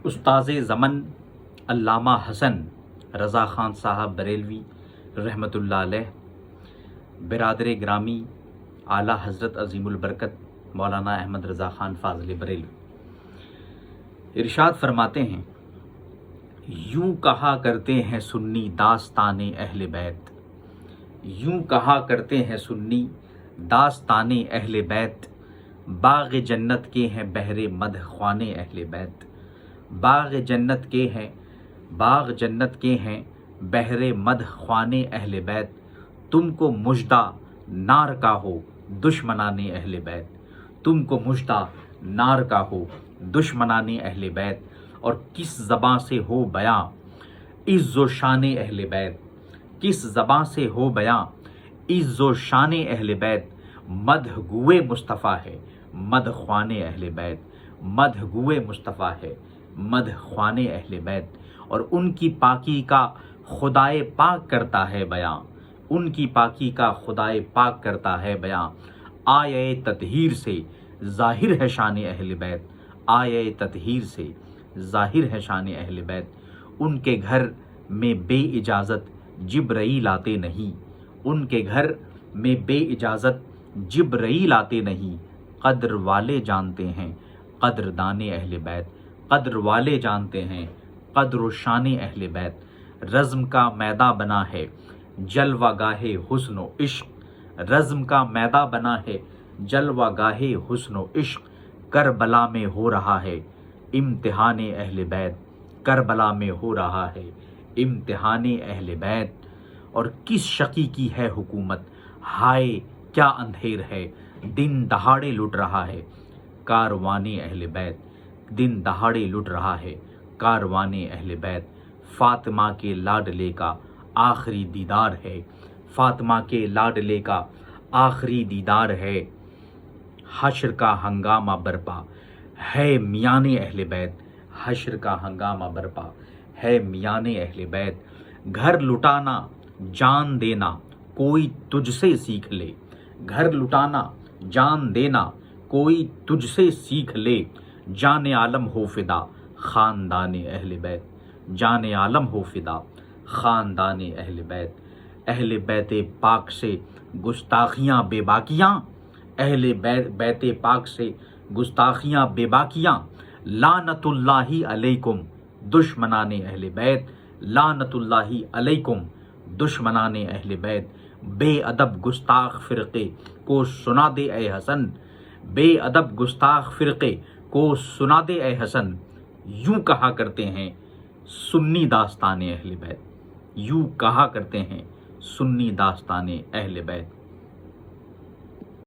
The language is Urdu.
استاذ زمن علامہ حسن رضا خان صاحب بریلوی رحمۃ اللہ علیہ، برادر گرامی اعلیٰ حضرت عظیم البرکت مولانا احمد رضا خان فاضل بریلوی ارشاد فرماتے ہیں، یوں کہا کرتے ہیں سنی داستان اہل بیت، یوں کہا کرتے ہیں سنی داستان اہل بیت، باغ جنت کے ہیں بہر مدح خوان اہل بیت، باغ جنت کے ہیں بہر مدح خوان اہل بیت، تم کو مژدہ نار کا ہو دشمنان اہل بیت، تم کو مژدہ نار کا ہو دشمنان اہل بیت، اور کس زباں سے ہو بیاں عز و شان اہل بیت، کس زباں سے ہو بیاں عز و شان اہل بیت، مدح گوئے مصطفیٰ ہے مدح خوان اہل بیت، مدح گوئے مصطفیٰ ہے مدح خوان اہل بیت، اور ان کی پاکی کا خدائے پاک کرتا ہے بیاں، ان کی پاکی کا خدائے پاک کرتا ہے بیاں، آیے تطہیر سے ظاہر ہے شان اہل بیت، آیے تطہیر سے ظاہر ہے شان اہل بیت، ان کے گھر میں بے اجازت جبرائیل آتے نہیں، ان کے گھر میں بے اجازت جبرائیل آتے نہیں، قدر والے جانتے ہیں قدر دان اہل بیت، قدر والے جانتے ہیں قدر و شان اہل بیت، رزم کا میداں بنا ہے جلوہ گاہ حسن و عشق، رزم کا میداں بنا ہے جلوہ گاہ حسن و عشق، کربلا میں ہو رہا ہے امتحان اہل بیت، کربلا میں ہو رہا ہے امتحان اہل بیت، اور کس شقی کی ہے حکومت، ہائے کیا اندھیر ہے دن دہاڑے لٹ رہا ہے کاروان اہل بیت، دن دہاڑے لٹ رہا ہے کاروان اہل بیت، فاطمہ کے لاڈلے کا آخری دیدار ہے، فاطمہ کے لاڈلے کا آخری دیدار ہے، حشر کا ہنگامہ برپا ہے میان اہل بیت، حشر کا ہنگامہ برپا ہے میان اہل بیت، گھر لٹانا جان دینا کوئی تجھ سے سیکھ لے، گھر لٹانا جان دینا کوئی تجھ سے سیکھ لے، جان عالم ہو فدا خاندان اہل بیت، جان عالم ہو فدا خاندان اہل بیت، اہل بیت پاک سے گستاخیاں بے باکیاں، اہل بیت پاک سے گستاخیاں بے باکیاں، لعنت اللہ علیکم دشمنان اہل بیت، لعنت اللہ علیکم دشمنان اہل بیت، بے ادب گستاخ فرقے کو سنا دے اے حسن، بے ادب گستاخ فرقے کو سنا دے اے حسن، یوں کہا کرتے ہیں سنی داستان اہل بیت، یوں کہا کرتے ہیں سنی داستان اہل بیت۔